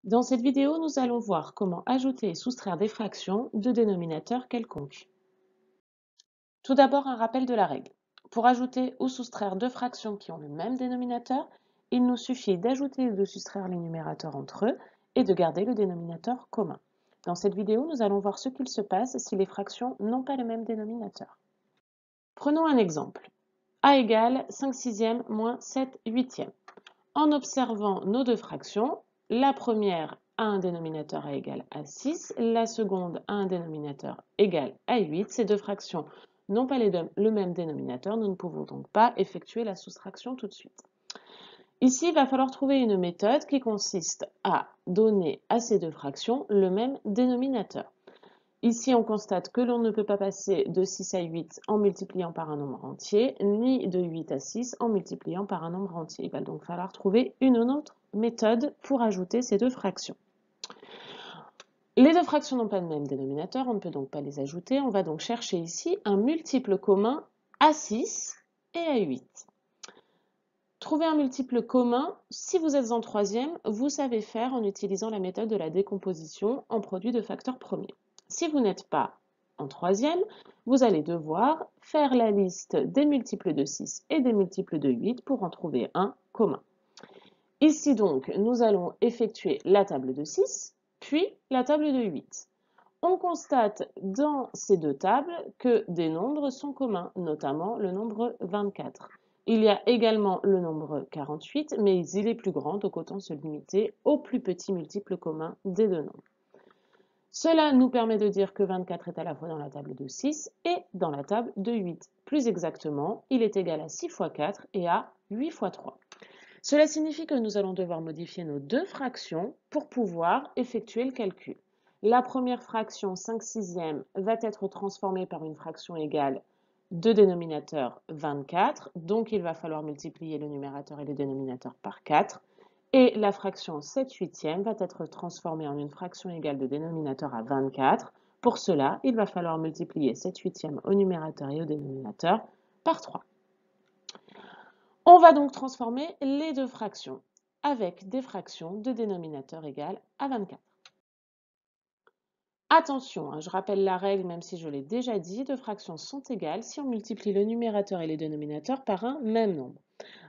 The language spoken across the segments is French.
Dans cette vidéo, nous allons voir comment ajouter et soustraire des fractions de dénominateurs quelconques. Tout d'abord, un rappel de la règle. Pour ajouter ou soustraire deux fractions qui ont le même dénominateur, il nous suffit d'ajouter et de soustraire les numérateurs entre eux et de garder le dénominateur commun. Dans cette vidéo, nous allons voir ce qu'il se passe si les fractions n'ont pas le même dénominateur. Prenons un exemple. A égale 5 sixièmes moins 7 huitièmes. En observant nos deux fractions, la première a un dénominateur a égal à 6, la seconde a un dénominateur égal à 8. Ces deux fractions n'ont pas le même dénominateur, nous ne pouvons donc pas effectuer la soustraction tout de suite. Ici, il va falloir trouver une méthode qui consiste à donner à ces deux fractions le même dénominateur. Ici, on constate que l'on ne peut pas passer de 6 à 8 en multipliant par un nombre entier, ni de 8 à 6 en multipliant par un nombre entier. Il va donc falloir trouver une autre méthode pour ajouter ces deux fractions. Les deux fractions n'ont pas le même dénominateur, on ne peut donc pas les ajouter. On va donc chercher ici un multiple commun à 6 et à 8. Trouver un multiple commun, si vous êtes en troisième, vous savez faire en utilisant la méthode de la décomposition en produit de facteurs premiers. Si vous n'êtes pas en troisième, vous allez devoir faire la liste des multiples de 6 et des multiples de 8 pour en trouver un commun. Ici donc, nous allons effectuer la table de 6, puis la table de 8. On constate dans ces deux tables que des nombres sont communs, notamment le nombre 24. Il y a également le nombre 48, mais il est plus grand, donc autant se limiter au plus petit multiple commun des deux nombres. Cela nous permet de dire que 24 est à la fois dans la table de 6 et dans la table de 8. Plus exactement, il est égal à 6 fois 4 et à 8 fois 3. Cela signifie que nous allons devoir modifier nos deux fractions pour pouvoir effectuer le calcul. La première fraction, 5 sixièmes, va être transformée par une fraction égale de dénominateur 24, donc il va falloir multiplier le numérateur et le dénominateur par 4. Et la fraction 7 huitièmes va être transformée en une fraction égale de dénominateur à 24. Pour cela, il va falloir multiplier 7 huitièmes au numérateur et au dénominateur par 3. On va donc transformer les deux fractions avec des fractions de dénominateur égal à 24. Attention, je rappelle la règle, même si je l'ai déjà dit, deux fractions sont égales si on multiplie le numérateur et les dénominateurs par un même nombre.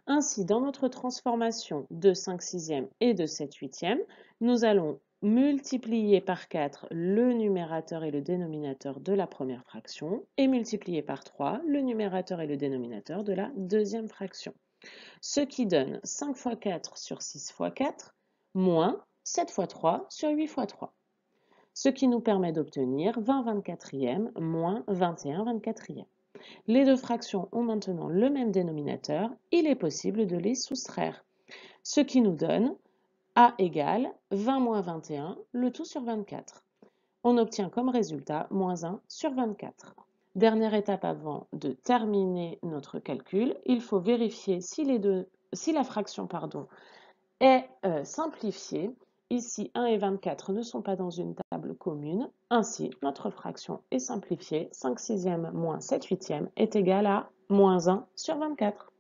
Ainsi, dans notre transformation de 5 sixièmes et de 7 huitièmes, nous allons multiplier par 4 le numérateur et le dénominateur de la première fraction et multiplier par 3 le numérateur et le dénominateur de la deuxième fraction. Ce qui donne 5 fois 4 sur 6 fois 4 moins 7 fois 3 sur 8 fois 3. Ce qui nous permet d'obtenir 20 24e moins 21 24e. Les deux fractions ont maintenant le même dénominateur, il est possible de les soustraire. Ce qui nous donne A égale 20 moins 21, le tout sur 24. On obtient comme résultat moins 1 sur 24. Dernière étape avant de terminer notre calcul, il faut vérifier si la fraction est simplifiée. Ici, 1 et 24 ne sont pas dans une table commune. Ainsi, notre fraction est simplifiée. 5 sixièmes moins 7 huitièmes est égal à moins 1 sur 24.